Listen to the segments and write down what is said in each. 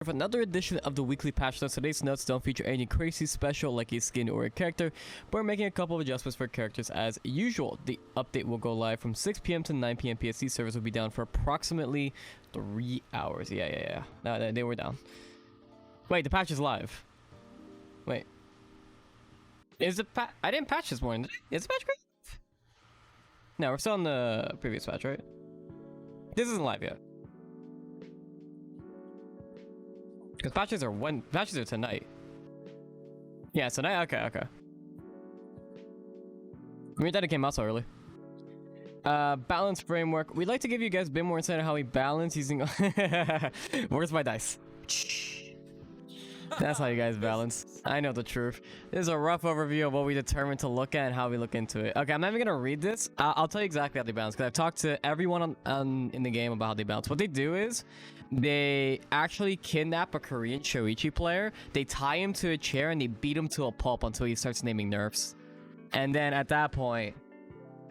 With another edition of the weekly patch notes. Today's notes don't feature any crazy special like a skin or a character, but we're making a couple of adjustments for characters as usual. The update will go live from 6 p.m. to 9 p.m. PST. Servers will be down for approximately 3 hours. Yeah. No, they were down. Wait, the patch is live. Wait. Is the patch? I didn't patch this morning. Is the patch great? No, we're still on the previous patch, right? This isn't live yet. Because patches are tonight. Yeah, tonight. Okay. Weird that it came out so early. Balance framework. We'd like to give you guys a bit more insight on how we balance using. Where's my dice? That's how you guys balance. I know the truth. This is a rough overview of what we determined to look at and how we look into it. Okay, I'm not even gonna read this. I'll tell you exactly how they balance because I've talked to everyone in the game about how they balance. What they do is they actually kidnap a Korean Shoichi player. They tie him to a chair and they beat him to a pulp until he starts naming nerfs. And then at that point,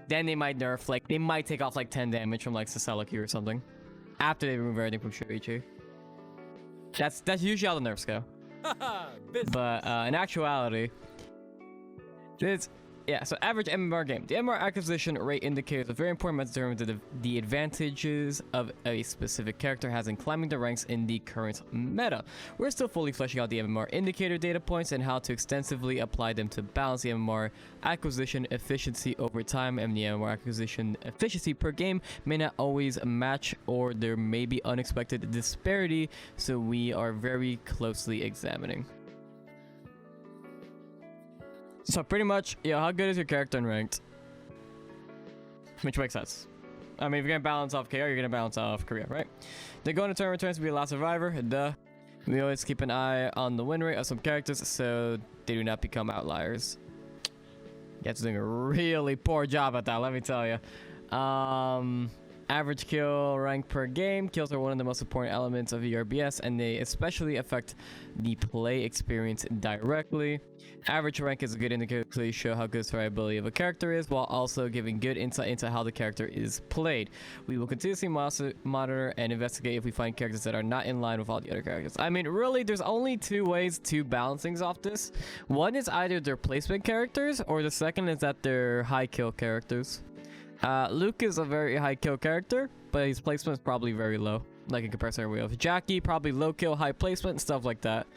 then they might nerf, like they might take off like 10 damage from like Sasaki or something after they remove everything from Shoichi. That's usually how the nerfs go. But in actuality, so average MMR game. The MMR acquisition rate indicator is a very important measure of the advantages of a specific character has in climbing the ranks in the current meta. We're still fully fleshing out the MMR indicator data points and how to extensively apply them to balance the MMR acquisition efficiency over time, and the MMR acquisition efficiency per game may not always match, or there may be unexpected disparity, so we are very closely examining. So pretty much, how good is your character in ranked? Which makes sense. I mean, if you're gonna balance off KR, you're gonna balance off Korea, right? They go into turn returns to be a last survivor, duh. We always keep an eye on the win rate of some characters so they do not become outliers. Get's doing a really poor job at that, let me tell you. Average kill rank per game. Kills are one of the most important elements of ERBS, and they especially affect the play experience directly. Average rank is a good indicator to show how good survivability of a character is, while also giving good insight into how the character is played. We will continuously monitor and investigate if we find characters that are not in line with all the other characters. I mean, really, there's only two ways to balance things off this. One is either their placement characters, or the second is that they're high kill characters. Luke is a very high kill character, but his placement is probably very low, like in comparison with Jackie, probably low kill, high placement, stuff like that.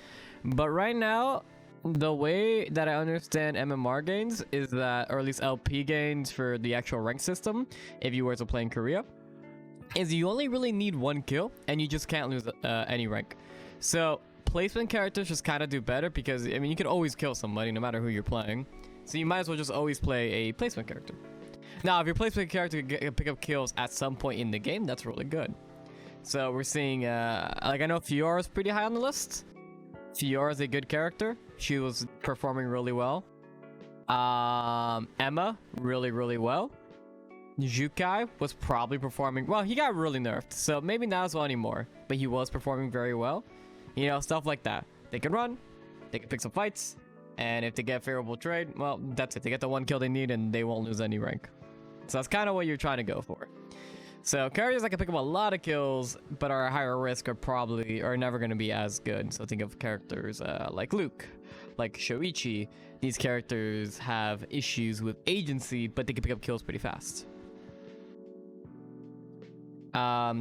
But right now, the way that I understand MMR gains is that, or at least LP gains for the actual rank system, if you were to play in Korea, is you only really need one kill and you just can't lose any rank. So placement characters just kind of do better because, I mean, you can always kill somebody no matter who you're playing. So you might as well just always play a placement character. Now, if your placement character can pick up kills at some point in the game, that's really good. So we're seeing, like I know Fiora is pretty high on the list. Fiora is a good character. She was performing really well. Emma, really well. Jukai was probably performing, well, he got really nerfed, so maybe not as well anymore, but he was performing very well. You know, stuff like that. They can run, they can pick some fights, and if they get favorable trade, well, that's it. They get the one kill they need and they won't lose any rank. So that's kind of what you're trying to go for. So characters that can pick up a lot of kills but are higher risk are never going to be as good. So think of characters like Luke, like Shoichi. These characters have issues with agency, but they can pick up kills pretty fast.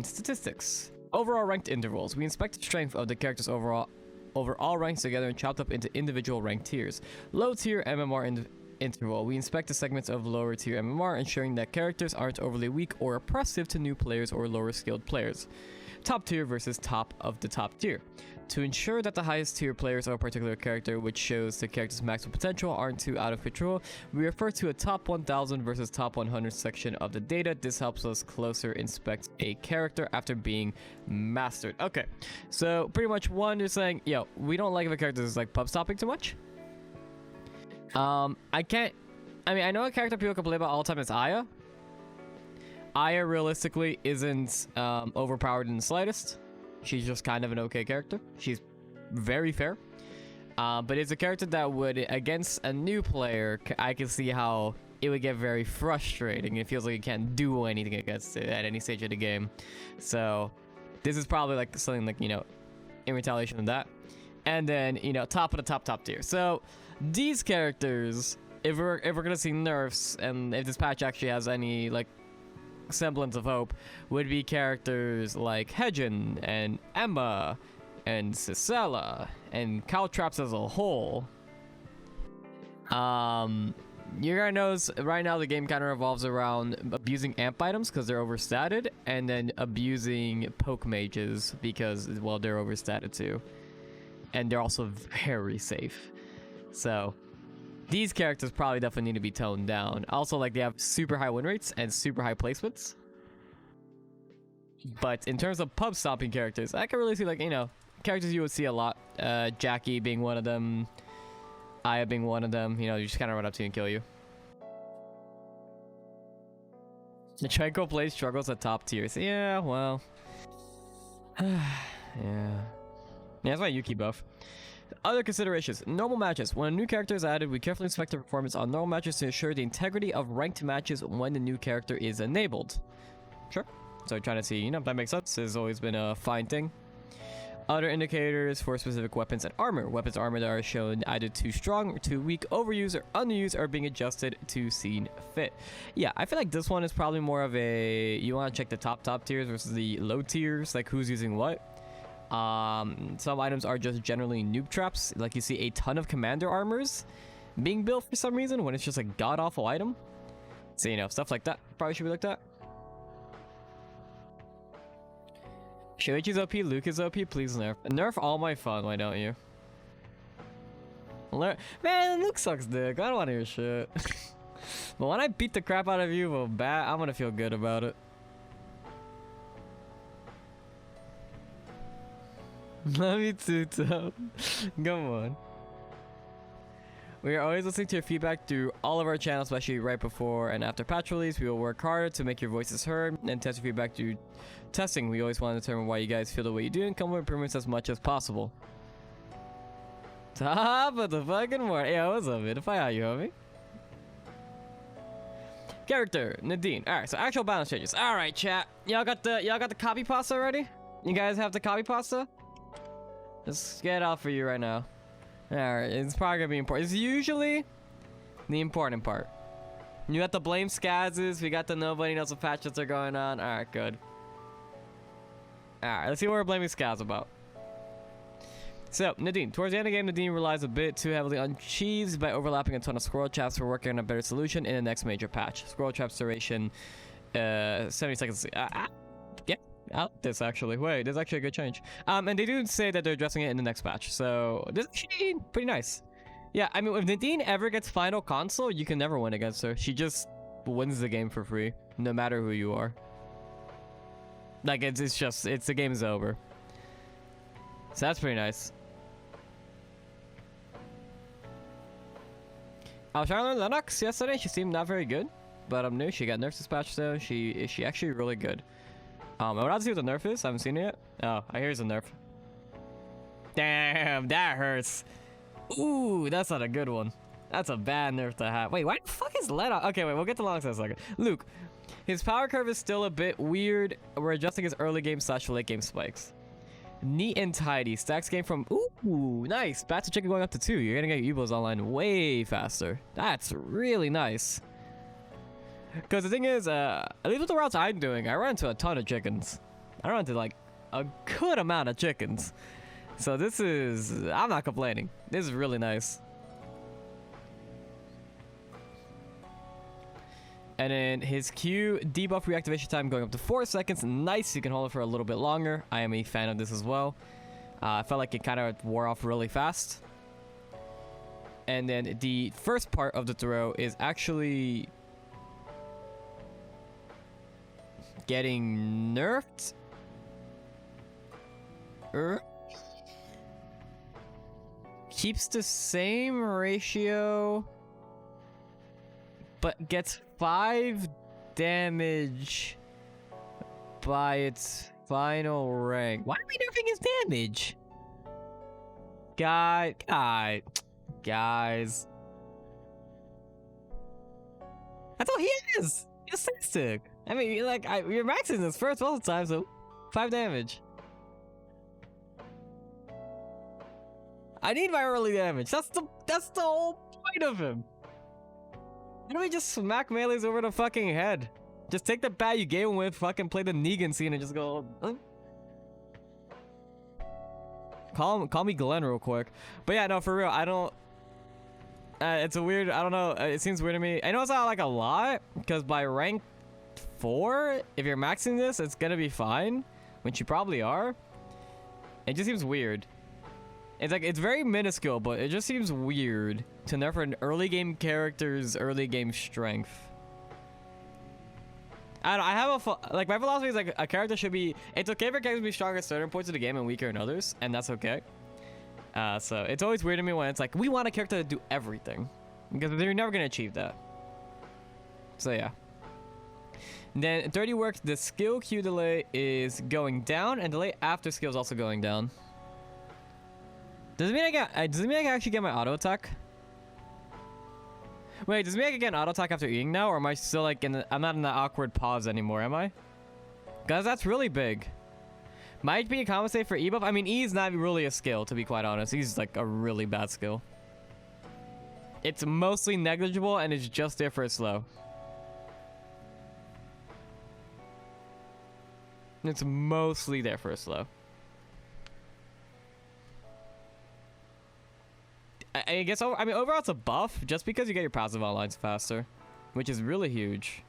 Statistics. Overall ranked intervals. We inspect the strength of the characters over all ranks together and chopped up into individual rank tiers. Low tier MMR interval. We inspect the segments of lower tier MMR, ensuring that characters aren't overly weak or oppressive to new players or lower skilled players. Top tier versus top of the top tier. To ensure that the highest tier players of a particular character, which shows the character's maximum potential, aren't too out of control, we refer to a top 1000 versus top 100 section of the data. This helps us closer inspect a character after being mastered. Okay, so pretty much one is saying, yo, we don't like if a character is like pub stopping too much. I know a character people complain about all the time is Aya. Aya realistically isn't overpowered in the slightest. She's just kind of an okay character. She's very fair. But it's a character that would, against a new player, I can see how it would get very frustrating. It feels like you can't do anything against it at any stage of the game. So this is probably like something like, you know, in retaliation of that. And then, you know, top of the top tier. So these characters, if we're gonna see nerfs, and if this patch actually has any like semblance of hope, would be characters like Hedgen and Emma and Cicella and caltrops as a whole. You're gonna notice right now the game kind of revolves around abusing amp items because they're overstated, and then abusing poke mages because, well, they're overstated too. And they're also very safe. So these characters probably definitely need to be toned down. Also, like, they have super high win rates and super high placements. But in terms of pub stomping characters, I can really see, like, you know, characters you would see a lot. Jackie being one of them. Aya being one of them. You know, you just kind of run up to you and kill you. The Trico play struggles at top tiers. Yeah, well. Yeah. Yeah, that's why Yuki buff. Other considerations. Normal matches. When a new character is added, we carefully inspect the performance on normal matches to ensure the integrity of ranked matches when the new character is enabled. Sure. So trying to see, you know, if that makes sense. Has always been a fine thing. Other indicators for specific weapons and armor. Weapons and armor that are shown either too strong or too weak, overused or underused, are being adjusted to scene fit. Yeah, I feel like this one is probably more of a, you want to check the top tiers versus the low tiers, like who's using what. Some items are just generally noob traps. Like, you see a ton of commander armors being built for some reason when it's just a god-awful item. So, you know, stuff like that probably should be looked at. Shoichi's OP, Luke is OP, please nerf. Nerf all my fun, why don't you? Man, Luke sucks dick, I don't want to hear shit. But when I beat the crap out of you with a bat, I'm gonna feel good about it. Love you too, Tom. Come on. We are always listening to your feedback through all of our channels, especially right before and after patch release. We will work hard to make your voices heard and test your feedback through testing. We always want to determine why you guys feel the way you do and come with improvements as much as possible. Top of the fucking morning. Yeah, what's up, man? If I are you, homie. Character, Nadine. Alright, so actual balance changes. Alright, chat. Y'all got the copy pasta already? You guys have the copy pasta? Let's get it out for you right now. Alright, it's probably gonna be important. It's usually the important part. You got the blame scazzes, we got the nobody knows what patches are going on. Alright, good. Alright, let's see what we're blaming Skaz about. So, Nadine. Towards the end of the game, Nadine relies a bit too heavily on cheese by overlapping a ton of squirrel traps. We're working on a better solution in the next major patch. Squirrel traps duration, 70 seconds. Yeah, I like this actually. Wait, this is actually a good change. And they do say that they're addressing it in the next patch. So, this is actually pretty nice. Yeah, I mean, if Nadine ever gets final console, you can never win against her. She just wins the game for free, no matter who you are. Like, the game is over. So that's pretty nice. I was trying to learn Lenox yesterday. She seemed not very good, but I'm new. She got nerfs this patch, though. She actually really good. I would have to see what the nerf is. I haven't seen it yet. Oh, I hear it's a nerf. Damn, that hurts. Ooh, that's not a good one. That's a bad nerf to have. Wait, why the fuck is Lenox? Okay, wait, we'll get to Lenox in a second. Luke, his power curve is still a bit weird. We're adjusting his early game / late game spikes. Neat and tidy. Stacks game from, ooh, nice. Bats and chicken going up to 2. You're gonna get your Ebos online way faster. That's really nice. Because the thing is, at least with the routes I'm doing, I run into a ton of chickens. I run into like a good amount of chickens. So this is, I'm not complaining. This is really nice. And then his Q debuff reactivation time going up to 4 seconds. Nice, you can hold it for a little bit longer. I am a fan of this as well. I felt like it kind of wore off really fast. And then the first part of the throw is actually getting nerfed. Keeps the same ratio, but gets 5 damage by its final rank. Why are we nerfing his damage? Guys. That's all he is. He's a stick. I mean, you're maxing this first all the time, so 5 damage. I need my early damage. That's the whole point of him. Why don't we just smack melees over the fucking head? Just take the bat you gave him with, fucking play the Negan scene and just go. Call me Glenn real quick. But yeah, no, for real, I don't. It's a weird. I don't know. It seems weird to me. I know it's not like a lot, because by rank 4, if you're maxing this, it's gonna be fine, which you probably are. It just seems weird. It's like, it's very minuscule, but it just seems weird to nerf an early game character's early game strength. I don't know, I have like, my philosophy is like, a character should be, it's okay for characters to be strong at certain points of the game and weaker in others, and that's okay. So it's always weird to me when it's like, we want a character to do everything, because they're never gonna achieve that. So yeah. Then 30 works, the skill Q delay is going down, and delay after skill is also going down. Does it mean I can actually get my auto attack? Wait, does it mean I can get an auto attack after eating now, or am I still like I'm not in that awkward pause anymore, am I? Guys, that's really big. Might be a compensate for E buff. I mean, E is not really a skill, to be quite honest. He's like a really bad skill. It's mostly negligible, and it's just there for a slow. It's mostly there for a slow. I guess, I mean, overall it's a buff, just because you get your passive online faster, which is really huge.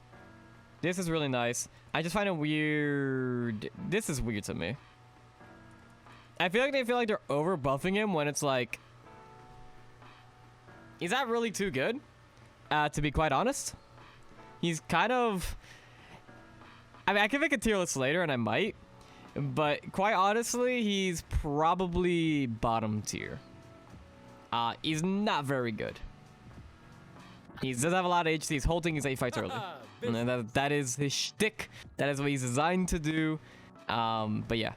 This is really nice. I just find it weird. This is weird to me. I feel like they feel like they're over buffing him when it's like, is that really too good? To be quite honest, he's kind of. I mean, I can make a tier list later, and I might, but quite honestly, he's probably bottom tier. He's not very good. He does have a lot of HP. He's holding his 8 fights early. And that is his shtick. That is what he's designed to do. But yeah.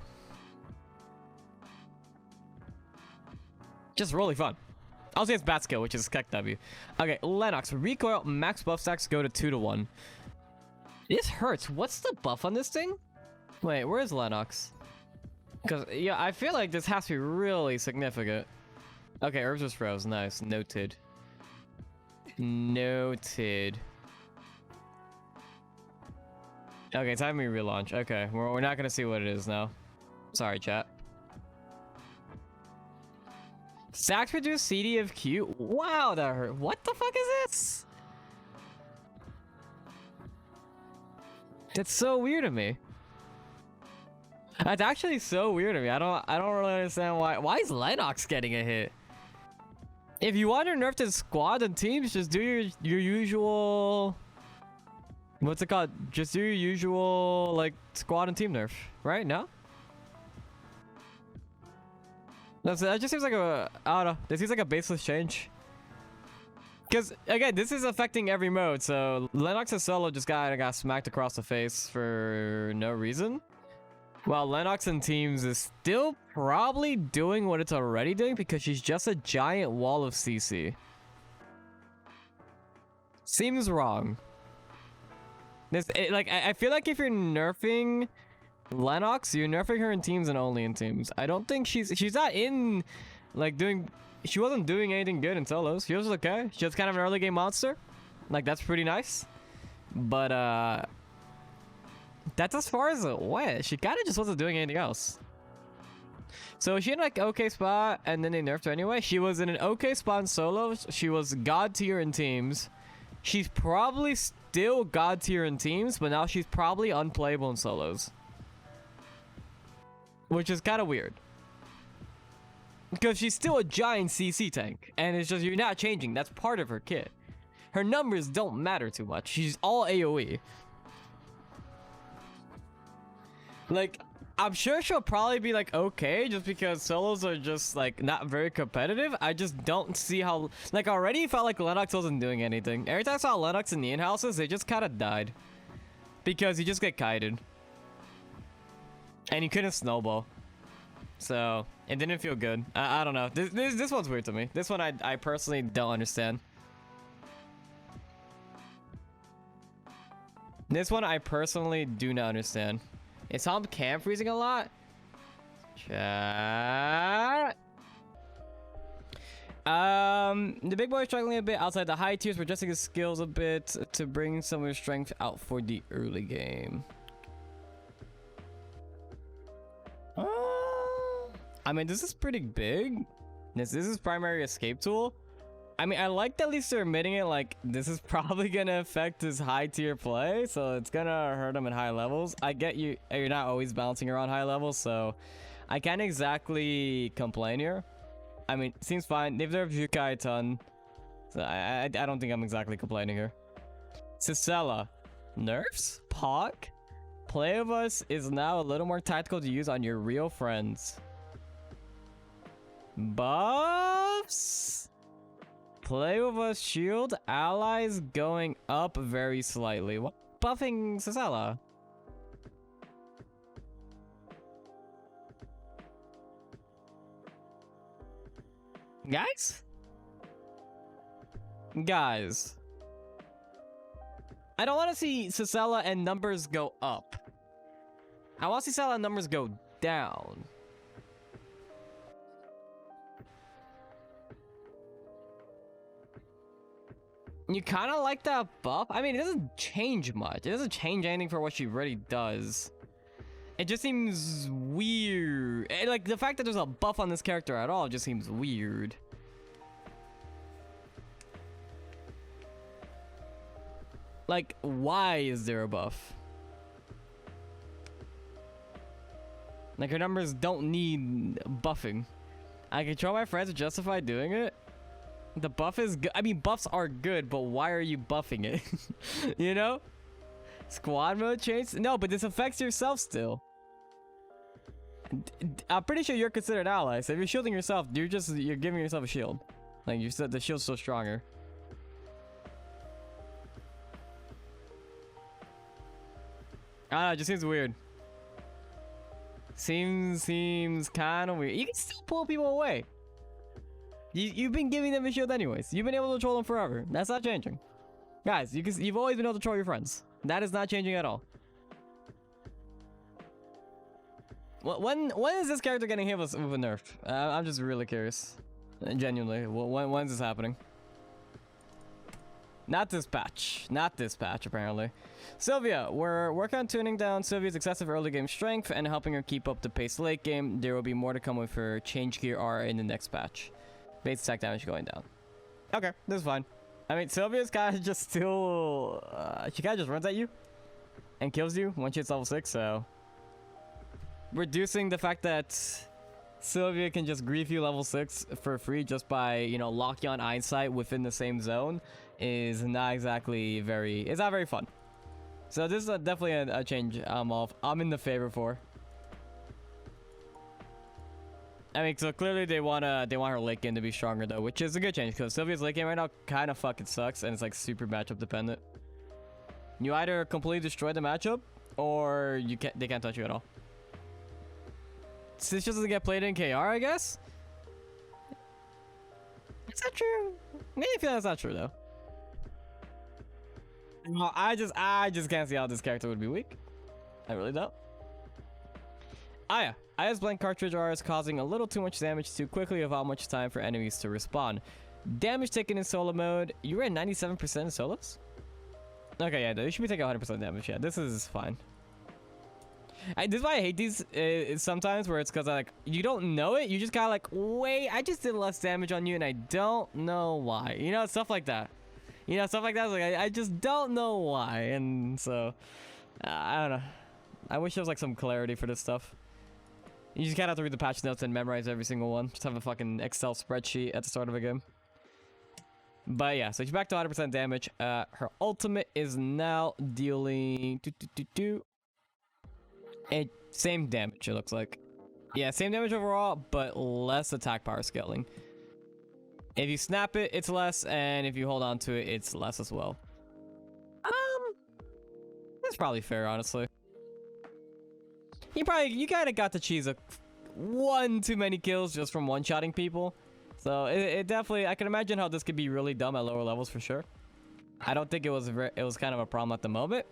Just really fun. I'll say it's bat skill, which is Keck W. Okay, Lenox. Recoil, max buff stacks go to 2 to 1. This hurts. What's the buff on this thing? Wait, where's Lenox? Because, yeah, I feel like this has to be really significant. Okay, ERBS just froze. Nice. Noted. Noted. Okay, time me relaunch. Okay, we're not gonna see what it is now. Sorry, chat. Stacks reduce CD of Q. Wow, that hurt. What the fuck is this? That's so weird to me. That's actually so weird to me. I don't really understand why. Why is Lenox getting a hit? If you want to nerf to squad and teams, just do your usual. What's it called? Just do your usual like squad and team nerf, right? No. That just seems like a. I don't know. This seems like a baseless change. Because again, this is affecting every mode. So Lenox's solo just got smacked across the face for no reason. While Lenox and teams is still probably doing what it's already doing because she's just a giant wall of CC. Seems wrong. I feel like if you're nerfing Lenox, you're nerfing her in teams and only in teams. I don't think she's not in like doing. She wasn't doing anything good in solos. She was okay. She was kind of an early game monster. Like that's pretty nice. But that's as far as it went. She kind of just wasn't doing anything else. So she in like okay spot, and then they nerfed her anyway. She was in an okay spot in solos. She was god tier in teams. She's probably still god tier in teams, but now she's probably unplayable in solos, which is kind of weird. Because she's still a giant CC tank, and it's just you're not changing. That's part of her kit. Her numbers don't matter too much. She's all AoE. Like, I'm sure she'll probably be like okay, just because solos are just like not very competitive. I just don't see how. Like already felt like Lenox wasn't doing anything. Every time I saw Lenox in the in-houses, they just kind of died because you just get kited, and you couldn't snowball. So it didn't feel good. I don't know. This one's weird to me. This one I personally don't understand. This one I personally do not understand. Is Tom cam freezing a lot? Chat. The big boy is struggling a bit outside the high tiers, but adjusting his skills a bit to bring some of his strength out for the early game. I mean, this is pretty big. This is his primary escape tool. I mean, I like that at least they're admitting it, like, this is probably gonna affect his high tier play, so it's gonna hurt him at high levels. I get you're not always bouncing around high levels, so I can't exactly complain here. I mean, seems fine. They've nerfed Jukai a ton, so I don't think I'm exactly complaining here. Sisela, nerfs? Pog? Play of Us is now a little more tactical to use on your real friends. Buffs? Play with Us shield allies going up very slightly. What? Buffing Sisela? Guys, I don't want to see Sisela and numbers go up. I want to see Sisela and numbers go down. You kind of like that buff? I mean, it doesn't change much. It doesn't change anything for what she already does. It just seems weird. Like, the fact that there's a buff on this character at all just seems weird. Like, why is there a buff? Like, her numbers don't need buffing. I control my friends to justify doing it. The buff is good. I mean, buffs are good, but why are you buffing it? You know? Squad mode change? No, but this affects yourself still. I'm pretty sure you're considered allies. So if you're shielding yourself, you're giving yourself a shield. Like, you said, the shield's still stronger. I don't know, it just seems weird. Seems kind of weird. You can still pull people away. You've been giving them a shield anyways. You've been able to troll them forever. That's not changing. Guys, you've always been able to troll your friends. That is not changing at all. When is this character getting hit with a nerf? I'm just really curious. Genuinely. When's this happening? Not this patch. Not this patch, apparently. Sylvia, we're working on tuning down Sylvia's excessive early game strength and helping her keep up the pace late game. There will be more to come with her change gear R in the next patch. Base attack damage going down. Okay, this is fine. I mean, Sylvia's kind of just still... she kind of just runs at you and kills you once she hits level 6, so... Reducing the fact that Sylvia can just grief you level 6 for free just by, you know, locking on eyesight within the same zone is not exactly very... It's not very fun. So this is definitely a change I'm in the favor for. I mean, so clearly they want her late game to be stronger though, which is a good change because Sylvia's late game right now kind of fucking sucks and it's like super matchup dependent. You either completely destroy the matchup or they can't touch you at all. Since she doesn't get played in KR, I guess. Is that true? Maybe I feel that's not true though. I just can't see how this character would be weak. I really don't. Aya's blank cartridge R is causing a little too much damage too quickly without much time for enemies to respawn. Damage taken in solo mode. You were at 97% in solos? Okay, yeah, you should be taking 100% damage. Yeah, this is fine. This is why I hate these sometimes, where it's because you don't know it. You just kind of like, wait, I just did less damage on you and I don't know why. You know, stuff like that. You know, stuff like that. Like, I just don't know why. And so, I don't know. I wish there was like some clarity for this stuff. You just kind of have to read the patch notes and memorize every single one. Just have a fucking Excel spreadsheet at the start of a game. But yeah, so she's back to 100% damage. Her ultimate is now dealing... And same damage, it looks like. Yeah, same damage overall, but less attack power scaling. If you snap it, it's less, and if you hold on to it, it's less as well. That's probably fair, honestly. You kind of got to cheese one too many kills just from one-shotting people. So it definitely, I can imagine how this could be really dumb at lower levels for sure. I don't think it was kind of a problem at the moment.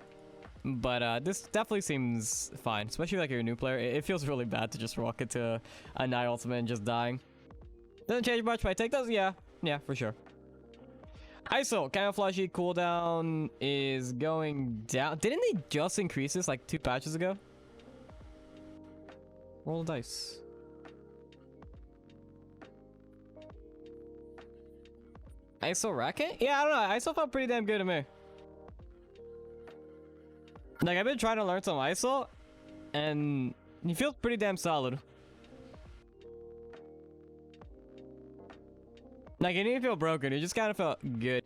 But this definitely seems fine, especially like you're a new player. It feels really bad to just walk into a night ultimate and just dying. Doesn't change much, but I take those. Yeah, for sure. ISO camouflage cooldown is going down. Didn't they just increase this like 2 patches ago? Roll the dice. ISO racket? Yeah, I don't know. ISO felt pretty damn good to me. Like, I've been trying to learn some ISO, and he feels pretty damn solid. Like, it didn't feel broken. It just kind of felt good.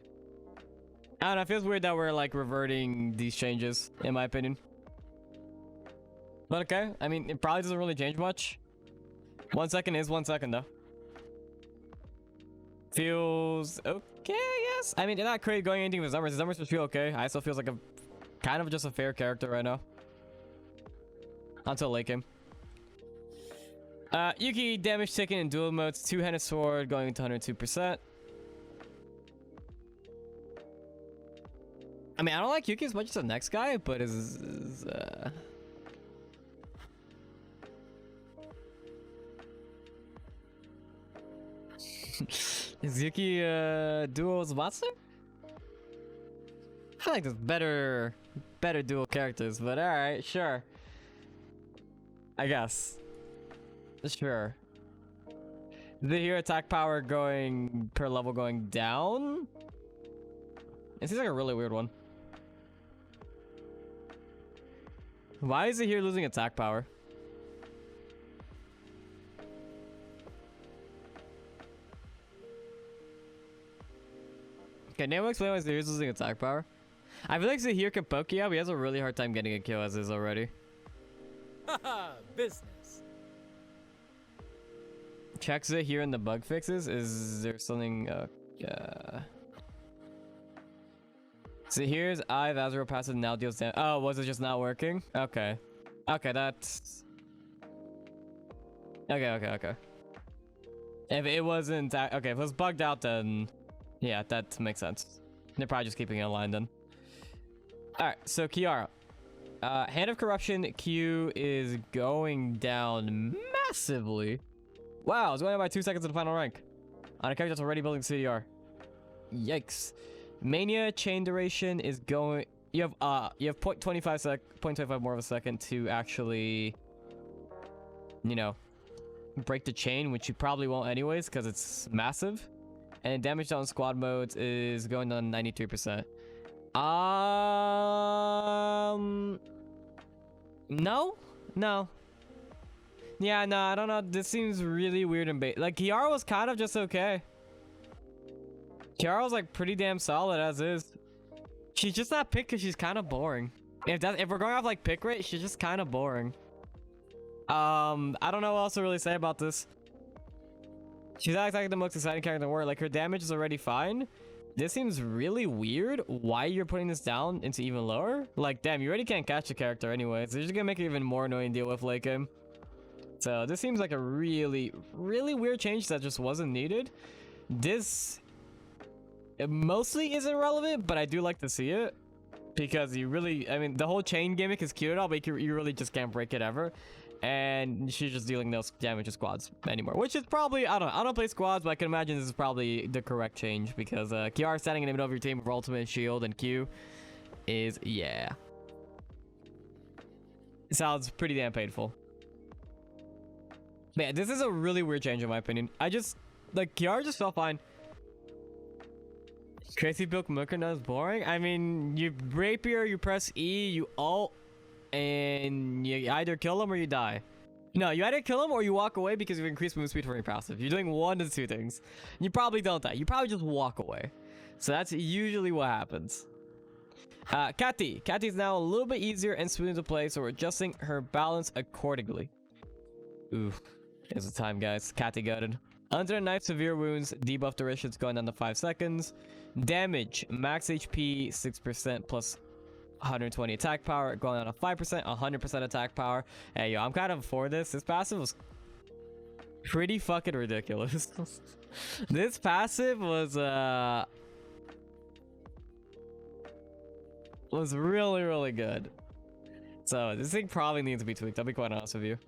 I don't know. It feels weird that we're, like, reverting these changes, in my opinion. But okay. I mean, it probably doesn't really change much. 1 second is 1 second, though. Feels okay, yes. I mean, they're not crazy going anything with his numbers. His numbers just feel okay. ISO feels like a kind of just a fair character right now. Until late game. Yuki damage taken in dual modes. Two-handed sword going to 102%. I mean, I don't like Yuki as much as the next guy, but is is Yuki duo's monster? I feel like there's better dual characters, but alright, sure. I guess. Sure. Did you hear attack power going per level going down? It seems like a really weird one. Why is it here losing attack power? Okay, name explain why Zahir's losing attack power. I feel like Zahir can poke you out, but he has a really hard time getting a kill as is already. Haha, business. Check Zahir in the bug fixes. Is there something? Zahir's Eye of Azrael passive now deals damage. Oh, was it just not working? Okay. Okay, that's. Okay. If it wasn't. Okay, if it was bugged out, then. Yeah, that makes sense. They're probably just keeping it aligned then. Alright, so Kiara. Hand of Corruption Q is going down massively. Wow, it's going up by 2 seconds in the final rank. On a character that's already building CDR. Yikes. Mania chain duration is going. You have 0.25 more of a second to actually, you know, break the chain, which you probably won't anyways because it's massive. And damage down squad modes is going down 93%. No. Yeah, no, I don't know. This seems really weird and like Kiara was kind of just okay. Kiara was like pretty damn solid as is. She's just not picked because she's kind of boring. If we're going off like pick rate, she's just kind of boring. I don't know what else to really say about this. She's not exactly the most exciting character in the world. Like, her damage is already fine. This seems really weird. Why you're putting this down into even lower? Like, damn, you already can't catch the character anyway. So you're just gonna make it even more annoying to deal with late game. So this seems like a really, really weird change that just wasn't needed. This it mostly isn't relevant, but I do like to see it. Because you really, I mean, the whole chain gimmick is cute and all, but you really just can't break it ever. And she's just dealing no damage to squads anymore, which is probably, I don't play squads, but I can imagine this is probably the correct change because Kiara standing in the middle of your team with ultimate shield and Q is, yeah, it sounds pretty damn painful. Man, this is a really weird change in my opinion. I just, like, Kiara just felt fine. Crazy build Mukana is boring. I mean, you rapier, you press E, you ult, and you either kill him or you die. No, you either kill him or you walk away because you've increased move speed from your passive. You're doing one of the two things. You probably don't die. You probably just walk away. So that's usually what happens. Cathy. Cathy's now a little bit easier and smoother to play, so we're adjusting her balance accordingly. Ooh, there's the time, guys. Cathy gutted. Under the knife, severe wounds, debuff duration's going down to 5 seconds. Damage, max HP 6% plus 120 attack power, going down to 5%, 100% attack power. Hey, yo, I'm kind of for this. This passive was pretty fucking ridiculous. This passive was really, really good. So this thing probably needs to be tweaked. I'll be quite honest with you.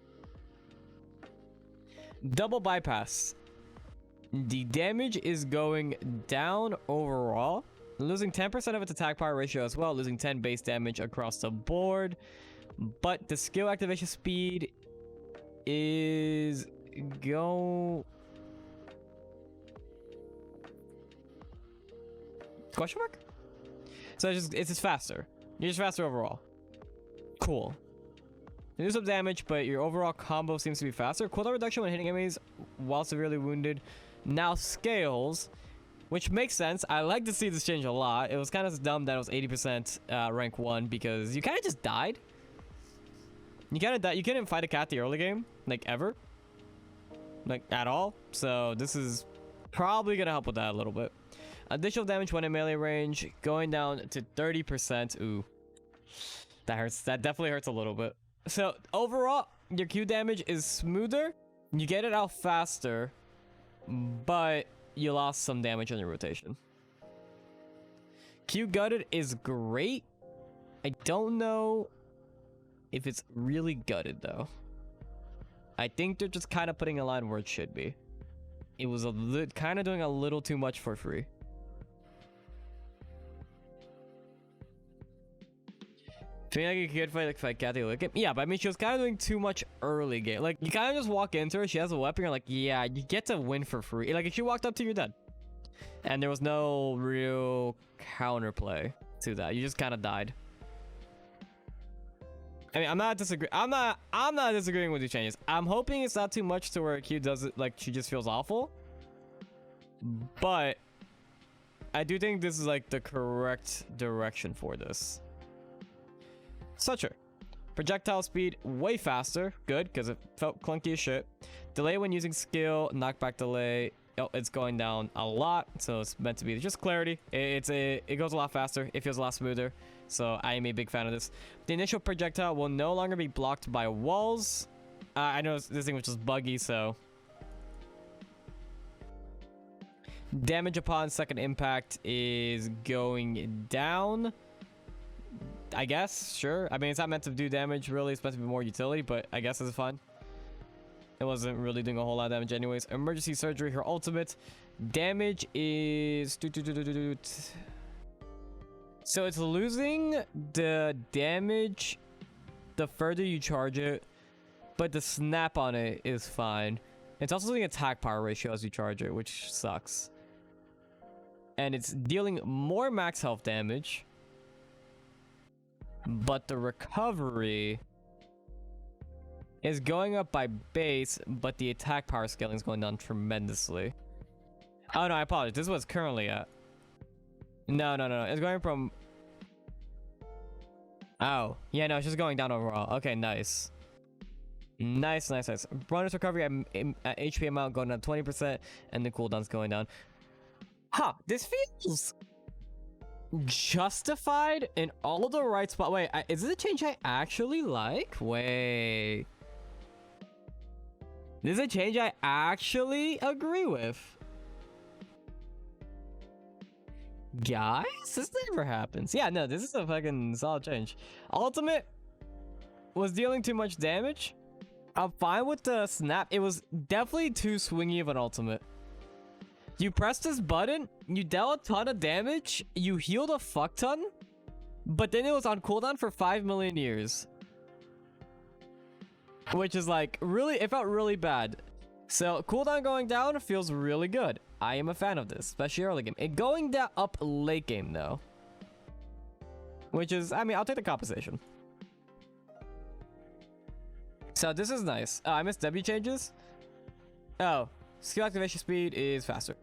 Double bypass. The damage is going down overall, losing 10% of its attack power ratio as well, losing 10 base damage across the board. But the skill activation speed is question mark? So it's just faster. You're just faster overall. Cool. You do some damage, but your overall combo seems to be faster. Cooldown reduction when hitting enemies while severely wounded now scales, which makes sense. I like to see this change a lot. It was kind of dumb that it was 80% rank 1 because you kind of just died. You kind of died. You couldn't fight a Cathy early game, like ever, like at all. So this is probably gonna help with that a little bit. Additional damage when in melee range going down to 30%. Ooh, that hurts. That definitely hurts a little bit. So overall, your Q damage is smoother. You get it out faster, but you lost some damage on your rotation. Q gutted is great. I don't know if it's really gutted though. I think they're just kind of putting a line where it should be. It was kind of doing a little too much for free. Feeling like you could fight Cathy late game. Yeah, but I mean, she was kind of doing too much early game. Like, you kind of just walk into her, she has a weapon, you're like, yeah, you get to win for free. Like, if she walked up to you, you're dead. And there was no real counterplay to that. You just kind of died. I mean, I'm not disagreeing with these changes. I'm hoping it's not too much to where Q does it, like, she just feels awful. But I do think this is, like, the correct direction for this. Sucher. Projectile speed way faster. Good, because it felt clunky as shit. Delay when using skill. Knockback delay. Oh, it's going down a lot. So it's meant to be just clarity. It goes a lot faster. It feels a lot smoother. So I am a big fan of this. The initial projectile will no longer be blocked by walls. I know this thing was just buggy, so. Damage upon second impact is going down. I guess, sure. I mean, it's not meant to do damage, really. It's meant to be more utility, but I guess it's fun. It wasn't really doing a whole lot of damage anyways. Emergency surgery, her ultimate. Damage is... So it's losing the damage the further you charge it, but the snap on it is fine. It's also losing attack power ratio as you charge it, which sucks. And it's dealing more max health damage. But the recovery is going up by base, but the attack power scaling is going down tremendously. Oh no, I apologize. This is what's currently at. No. It's going from... Oh. Yeah, no, it's just going down overall. Okay, nice. Nice. Bonus recovery at HP amount going down 20%, and the cooldown's going down. Huh, this feels... justified in all the right spot. Wait, is this a change I actually like? Wait, this is a change I actually agree with, guys. This never happens. Yeah, no, this is a fucking solid change. Ultimate was dealing too much damage. I'm fine with the snap. It was definitely too swingy of an ultimate. You pressed this button, you dealt a ton of damage, you healed a fuck ton, but then it was on cooldown for 5 million years. Which is like, really, it felt really bad. So cooldown going down feels really good. I am a fan of this, especially early game. It going down up late game though. Which is, I mean, I'll take the compensation. So this is nice. I missed W changes. Oh, skill activation speed is faster.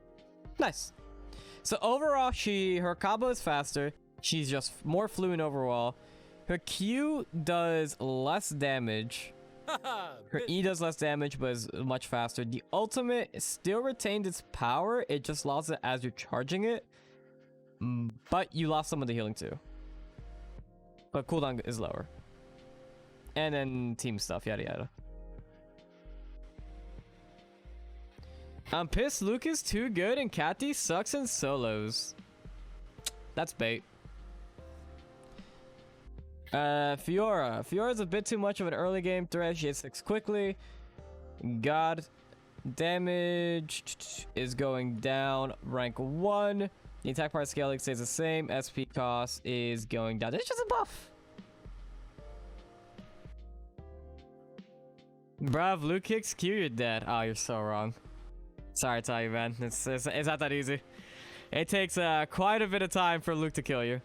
Nice. So overall, her combo is faster. She's just more fluent overall. Her Q does less damage. Her E does less damage, but is much faster. The ultimate still retained its power. It just lost it as you're charging it. But you lost some of the healing too. But cooldown is lower. And then team stuff, yada yada. I'm pissed Luke is too good and Cathy sucks in solos. That's bait. Fiora. Fiora's a bit too much of an early game threat. She hits 6 quickly. God. Damage is going down, rank 1. The attack power scaling stays the same. SP cost is going down. It's just a buff. Bruv, Luke kicks Q, you're dead. Oh, you're so wrong. Sorry to tell you, man. It's not that easy. It takes quite a bit of time for Luke to kill you.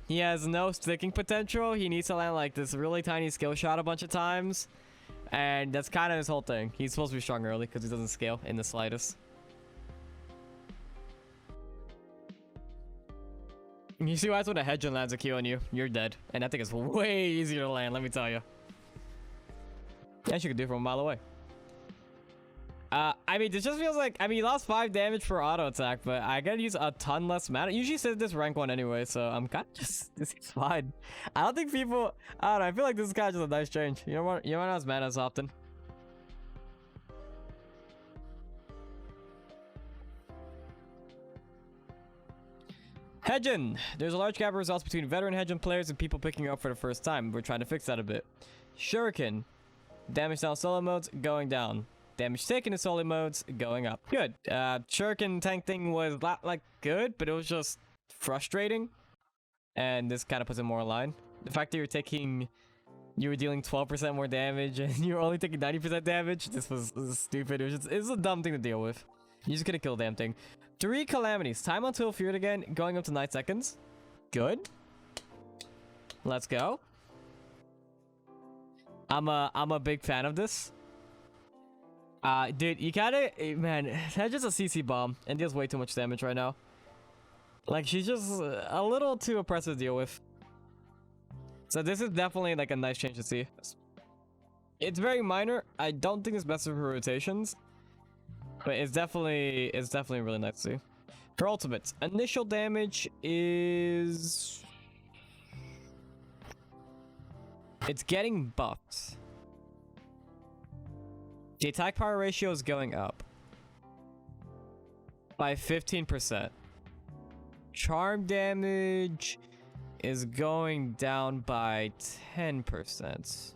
He has no sticking potential. He needs to land like this really tiny skill shot a bunch of times. And that's kind of his whole thing. He's supposed to be strong early because he doesn't scale in the slightest. You see why it's when a Hedron lands a Q on you, you're dead. And that thing is way easier to land, let me tell you. And you can do it from a mile away. I mean, this just feels like, I mean, you lost 5 damage for auto attack, but I gotta use a ton less mana. Usually says this rank 1 anyway, so I'm kind of just, this is fine. I don't think people, I don't know, I feel like this is kind of just a nice change. You don't want to use mana as often. Hedron. There's a large gap of results between veteran Hedron players and people picking up for the first time. We're trying to fix that a bit. Shuriken. Damage down solo modes, going down. Damage taken in solo modes, going up. Good. Shuriken tank thing was not like good, but it was just frustrating. And this kind of puts it more in line. The fact that you were dealing 12% more damage and you were only taking 90% damage. This was stupid. It was a dumb thing to deal with. You just couldn't kill the damn thing. 3 calamities. Time until feared again, going up to 9 seconds. Good. Let's go. I'm a big fan of this. Dude, you gotta, man, that's just a CC bomb and deals way too much damage right now. Like, she's just a little too oppressive to deal with. So this is definitely like a nice change to see. It's very minor. I don't think it's best for rotations, but it's definitely really nice to see. For ultimates, initial damage is, it's getting buffed. The attack power ratio is going up by 15%. Charm damage is going down by 10%.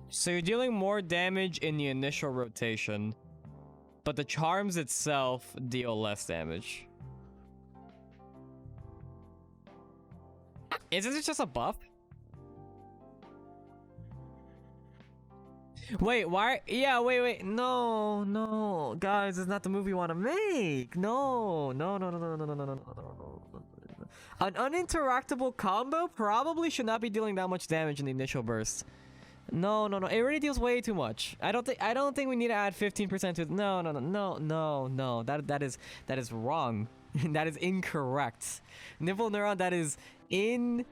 So you're dealing more damage in the initial rotation, but the charms itself deal less damage. Isn't it just a buff? Wait, why? Yeah, wait. No. Guys, it's not the movie you want to make. No. An uninteractable combo probably should not be dealing that much damage in the initial burst. No. It already deals way too much. I don't think we need to add 15% to it. No. That is wrong. That is incorrect. Nipple neuron, that is incorrect.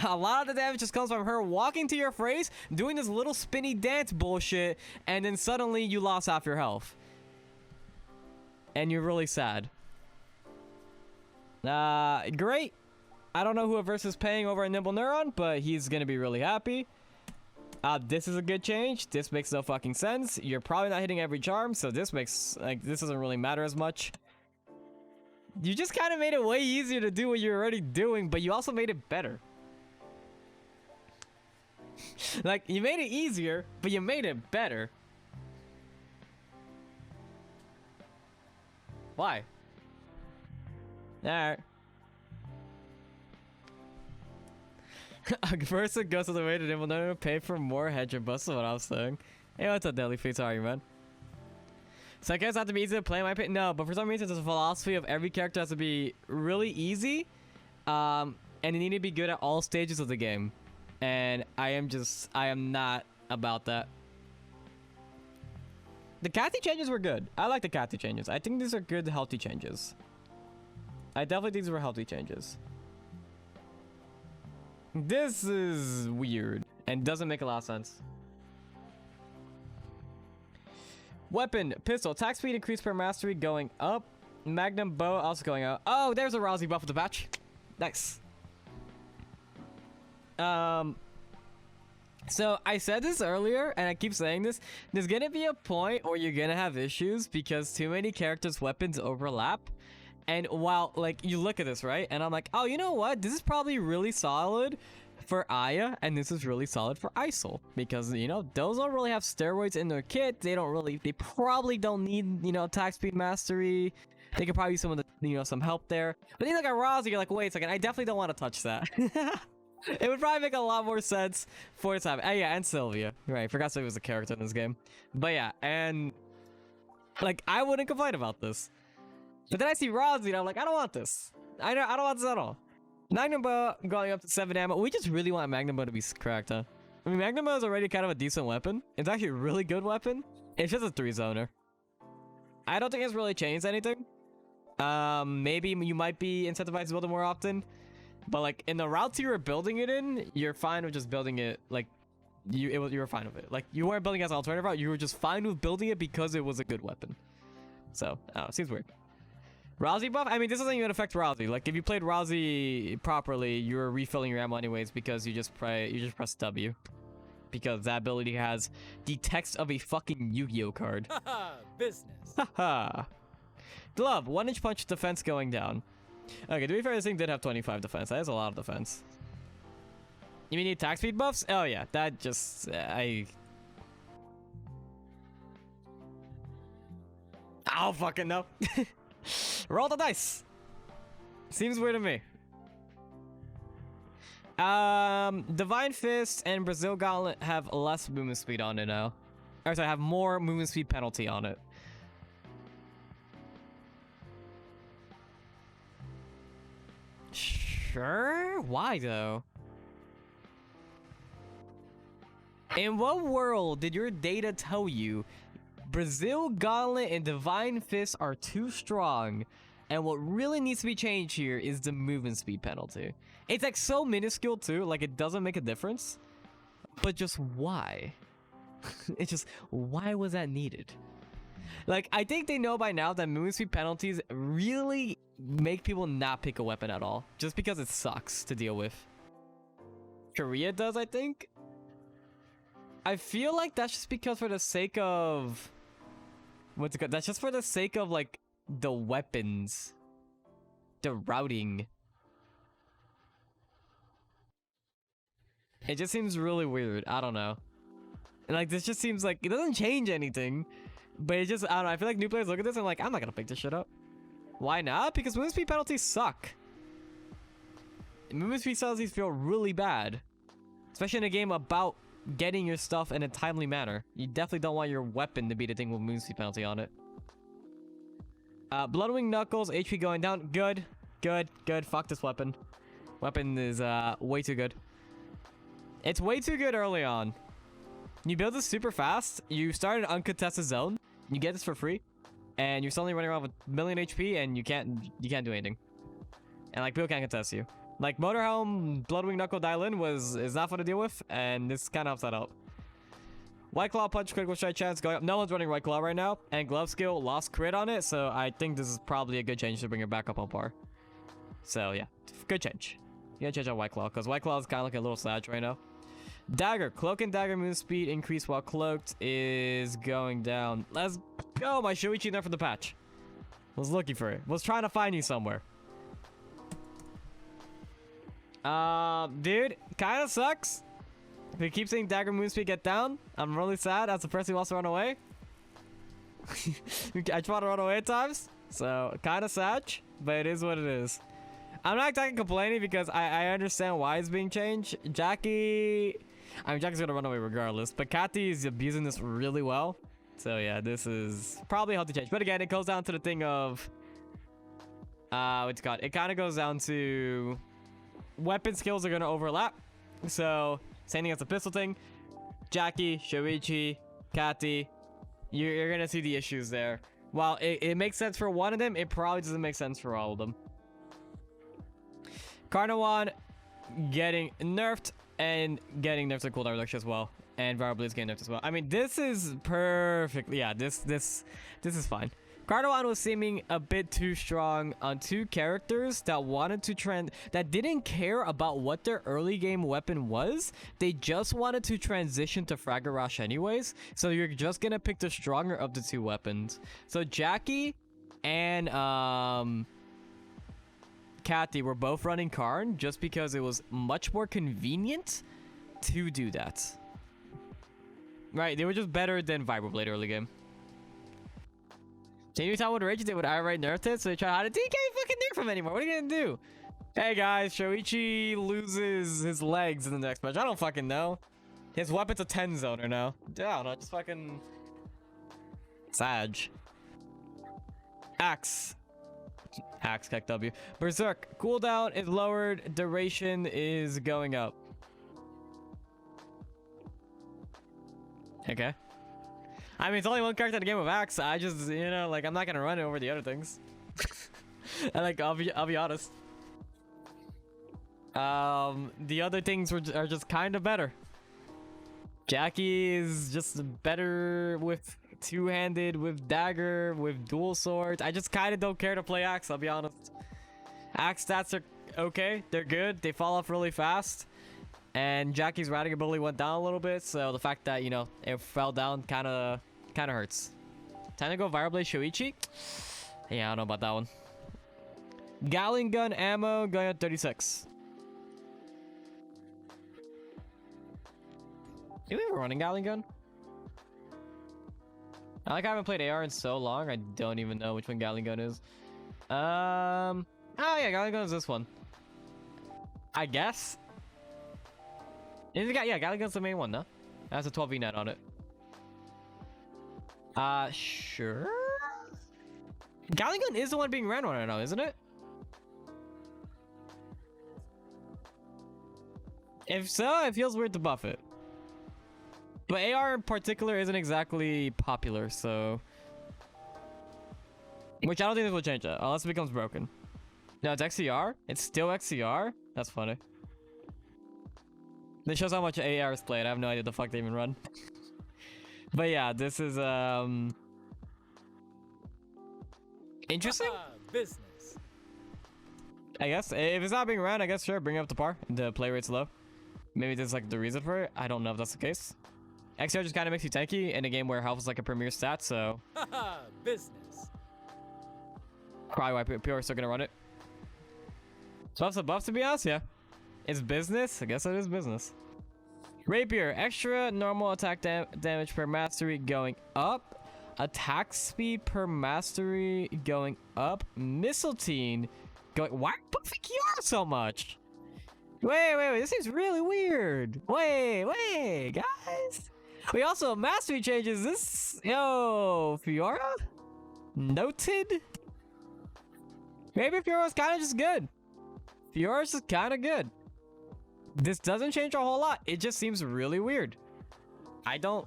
A lot of the damage just comes from her walking to your face, doing this little spinny dance bullshit, and then suddenly you lost half your health. And you're really sad. Great. I don't know who ERBS is paying over at Nimble Neuron, but he's gonna be really happy. This is a good change. This makes no fucking sense. You're probably not hitting every charm, so this makes, like, this doesn't really matter as much. You just kind of made it way easier to do what you're already doing, but you also made it better. Like, you made it easier, but you made it better. Why? Alright. A person goes to the way to Nimble Neuron, pay for more Hedron buffs, is what I was saying. Hey, what's up, Deadly Feet? How are you, man? So I guess it has to be easy to play in my opinion. No, but for some reason there's a philosophy of every character has to be really easy. And they need to be good at all stages of the game. And I am not about that. The Cathy changes were good. I like the Cathy changes. I think these are good, healthy changes. I definitely think these were healthy changes. This is weird and doesn't make a lot of sense. Weapon, pistol, attack speed increased per mastery going up. Magnum bow also going up. Oh, there's a Rousey buff with the patch. Nice. So I said this earlier and I keep saying this. There's gonna be a point where you're gonna have issues because too many characters' weapons overlap. And while, like, you look at this, right? And I'm like, oh, you know what? This is probably really solid for Aya, and this is really solid for Isol, because, you know, those don't really have steroids in their kit. They probably don't need, you know, attack speed mastery. They could probably use some of the, you know, some help there. But then you look at Rozzy, you're like, wait a second, I definitely don't want to touch that. It would probably make a lot more sense for its time. Yeah, and Sylvia. Right, forgot Sylvia was a character in this game. But yeah, and like, I wouldn't complain about this. But then I see Rozzy, and I'm like, I don't want this. I don't want this at all. Magnum Bow going up to 7 ammo. We just really want Magnum Bow to be cracked, huh? I mean, Magnum Bow is already kind of a decent weapon. It's actually a really good weapon. It's just a 3-zoner. I don't think it's really changed anything. Maybe you might be incentivized to build it more often. But like, in the routes you were building it in, you're fine with just building it, like, you were fine with it. Like, you weren't building it as an alternative route, you were just fine with building it because it was a good weapon. So, I don't know, seems weird. Rozzy buff? I mean, this doesn't even affect Rozzy. Like, if you played Rozzy properly, you're refilling your ammo anyways because you just press W. Because that ability has the text of a fucking Yu-Gi-Oh card. Haha, business. Haha. Glove, 1-inch punch defense going down. Okay, to be fair, this thing did have 25 defense. That is a lot of defense. You mean attack speed buffs? Oh yeah, that just... I don't fucking know. Roll the dice. Seems weird to me. Divine Fist and Brazil Gauntlet have less movement speed on it now. Or sorry, have more movement speed penalty on it. Sure? Why though? In what world did your data tell you Brazil Gauntlet and Divine Fist are too strong, and what really needs to be changed here is the movement speed penalty? It's like so minuscule too, like it doesn't make a difference. But just why? It's just, why was that needed? Like, I think they know by now that movement speed penalties really make people not pick a weapon at all, just because it sucks to deal with. Korea does, I think. I feel like that's just because for the sake of... What's it called? That's just for the sake of, like, the weapons. The routing. It just seems really weird. I don't know. Like, this just seems like... It doesn't change anything. But it just... I don't know. I feel like new players look at this and like, I'm not gonna pick this shit up. Why not? Because movement speed penalties suck. Movement speed penalties feel really bad. Especially in a game about getting your stuff in a timely manner. You definitely don't want your weapon to be the thing with movement speed penalty on it. Bloodwing Knuckles, HP going down. Good. Good. Good. Fuck this weapon. Weapon is way too good. It's way too good early on. You build this super fast. You start an uncontested zone. You get this for free. And you're suddenly running around with a million HP and you can't do anything. And like, people can't contest you. Like, Motorhelm, Bloodwing Knuckle Dial-In is not fun to deal with, and this kind of helps that out. White Claw Punch critical strike chance going up. No one's running White Claw right now, and Glove Skill lost crit on it, so I think this is probably a good change to bring it back up on par. So yeah, good change. You gotta change on White Claw, because White Claw is kind of like a little slouch right now. Dagger, Cloak and Dagger move speed increase while cloaked is going down. Let's go, my Shuichi there for the patch. Was looking for it. Was trying to find you somewhere. Dude, kind of sucks. If you keep seeing Dagger move speed get down, I'm really sad as the person who wants to run away. I try to run away at times, so kind of sad, but it is what it is. I'm not exactly complaining because I understand why it's being changed. Jackie... I mean, Jackie's gonna run away regardless, but Cathy is abusing this really well. So yeah, this is probably how to change. But again, it goes down to the thing of... what's it called? It kind of goes down to... Weapon skills are gonna overlap. So, same thing as the pistol thing. Jackie, Shoichi, Cathy, you're gonna see the issues there. While it makes sense for one of them, it probably doesn't make sense for all of them. Carnawan getting nerfed and getting nerfed to cooldown reduction as well. And Variable is getting nerfed as well. I mean, this is perfect. Yeah, this is fine. Carnawan was seeming a bit too strong on two characters that wanted to that didn't care about what their early game weapon was. They just wanted to transition to Fragger Rush anyways. So you're just gonna pick the stronger of the two weapons. So Jackie and Cathy were both running Karn just because it was much more convenient to do that. Right, they were just better than Vibroblade early game. Can you tell what rage they would outright nerfed it? So they try how to DK fucking nerf him anymore. What are you gonna do? Hey guys, Shoichi loses his legs in the next match. I don't fucking know. His weapon's a 10 zoner now. I don't know, just fucking Sag. Axe Kek W. Berserk. Cooldown is lowered. Duration is going up. Okay. I mean, it's only one character in the game with Axe. I just, you know, like, I'm not gonna run it over the other things. And like, I'll be honest. The other things are just kind of better. Jackie is just better with two-handed, with dagger, with dual swords. I just kind of don't care to play Axe, I'll be honest. Axe stats are okay. They're good. They fall off really fast. And Jackie's riding ability went down a little bit, so the fact that, you know, it fell down kind of hurts. Time to go Vibroblade Shoichi? Yeah, I don't know about that one. Gatling gun ammo going at 36. Do we have a running Gatling gun? I haven't played AR in so long, I don't even know which one Gatling gun is. Oh yeah, Gatling gun is this one. I guess. Yeah, Gatling gun's the main one, no? It has a 12V net on it. Sure? Gatling gun is the one being ran right now, isn't it? If so, it feels weird to buff it. But AR in particular isn't exactly popular, so... Which I don't think this will change that, unless it becomes broken. No, it's XCR? It's still XCR? That's funny. This shows how much AR is played. I have no idea what the fuck they even run. But yeah, this is interesting. Business. I guess if it's not being ran, I guess sure, bring it up to par. The play rate's low. Maybe there's like the reason for it. I don't know if that's the case. XR just kind of makes you tanky in a game where health is like a premier stat, so Business. probably why people are still gonna run it. Buffs and buffs, to be honest, yeah. It's business. I guess it is business. Rapier, extra normal attack damage per mastery going up. Attack speed per mastery going up. Miscellaneous going. Why are you buffing Kiara so much? Wait. This seems really weird. Wait, guys. We also mastery changes. This Fiora. Noted. Maybe Fiora's kind of just good. Fiora's just kind of good. This doesn't change a whole lot. It just seems really weird. I don't...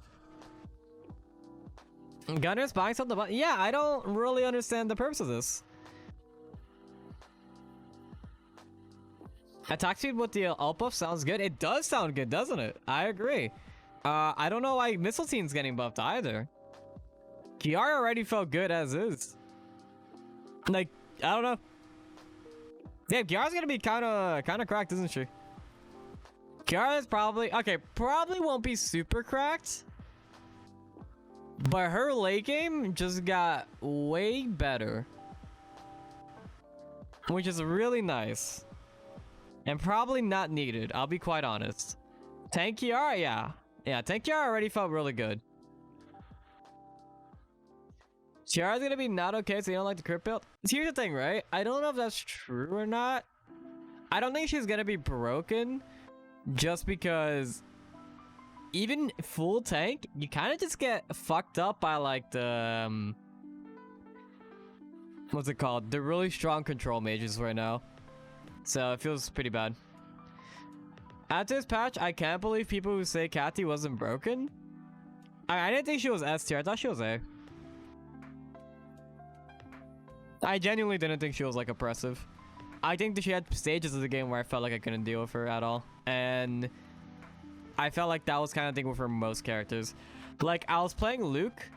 Gunner's buying something about... Yeah, I don't really understand the purpose of this. Attack speed with the ult buff sounds good. It does sound good, doesn't it? I agree. I don't know why Miscellaneous getting buffed either. Kiara already felt good as is. Like, I don't know. Damn, Kiara's gonna be kind of cracked, isn't she? Kiara's probably won't be super cracked, but her late game just got way better, which is really nice and probably not needed. I'll be quite honest. Tank Kiara, yeah, Tank Kiara already felt really good. Chiara's gonna be not okay, so you don't like the crit build. Here's the thing, right? I don't know if that's true or not. I don't think she's gonna be broken. Just because even full tank, you kind of just get fucked up by like the what's it called? The really strong control mages right now. So it feels pretty bad. After this patch, I can't believe people who say Cathy wasn't broken. I didn't think she was S tier. I thought she was A. I genuinely didn't think she was like oppressive. I think that she had stages of the game where I felt like I couldn't deal with her at all. And I felt like that was kind of thing with her most characters. Like, I was playing Luke.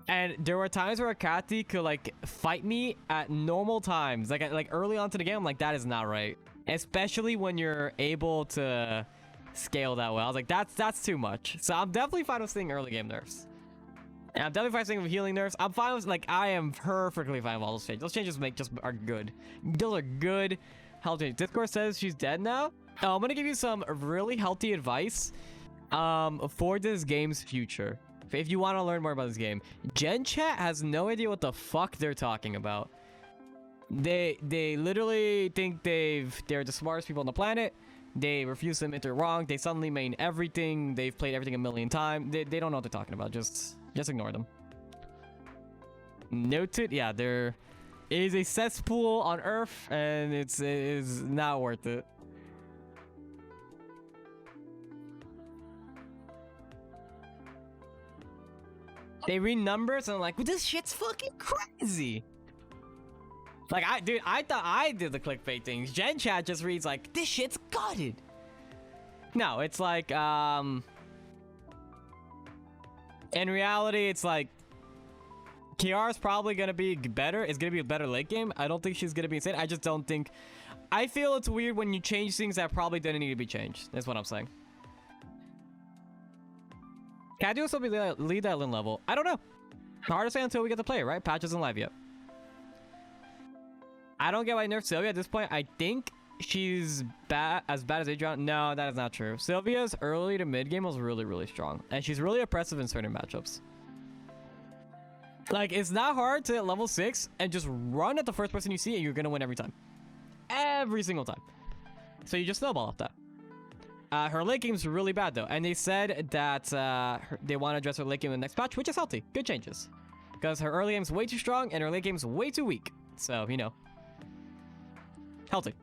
And there were times where Cathy could like fight me at normal times. Like early on to the game, I'm like, that is not right. Especially when you're able to scale that well. I was like, that's too much. So I'm definitely fine with seeing early game nerfs. And I'm definitely fine with healing nerfs. I'm fine with, like, I am perfectly fine with all those changes. Those changes are good. Those are good health changes. Discord says she's dead now. Oh, I'm gonna give you some really healthy advice for this game's future. If you want to learn more about this game. Gen Chat has no idea what the fuck they're talking about. They literally think they're the smartest people on the planet. They refuse to admit they're wrong. They suddenly main everything. They've played everything a million times. They don't know what they're talking about. Just ignore them. Noted. Yeah, there is a cesspool on Earth, and it is not worth it. They read numbers and I'm like, well, this shit's fucking crazy. Like, I thought I did the clickbait things. Gen Chat just reads like, this shit's gutted. No, it's like, in reality, it's like, Kiara's probably gonna be better. It's gonna be a better late game. I don't think she's gonna be insane. I just don't think, I feel it's weird when you change things that probably didn't need to be changed. That's what I'm saying. Cathy will still be lead that Lin level. I don't know. Hard to say until we get to play it, right? Patch isn't live yet. I don't get why I nerfed Sylvia at this point. I think she's as bad as Adrian. No, that is not true. Sylvia's early to mid game was really, really strong. And she's really oppressive in certain matchups. Like, it's not hard to hit level 6 and just run at the first person you see and you're going to win every time. Every single time. So you just snowball off that. Her late game's really bad though, and they said that they want to address her late game in the next patch, which is healthy. Good changes. Because her early game's way too strong and her late game's way too weak. So, you know. Healthy.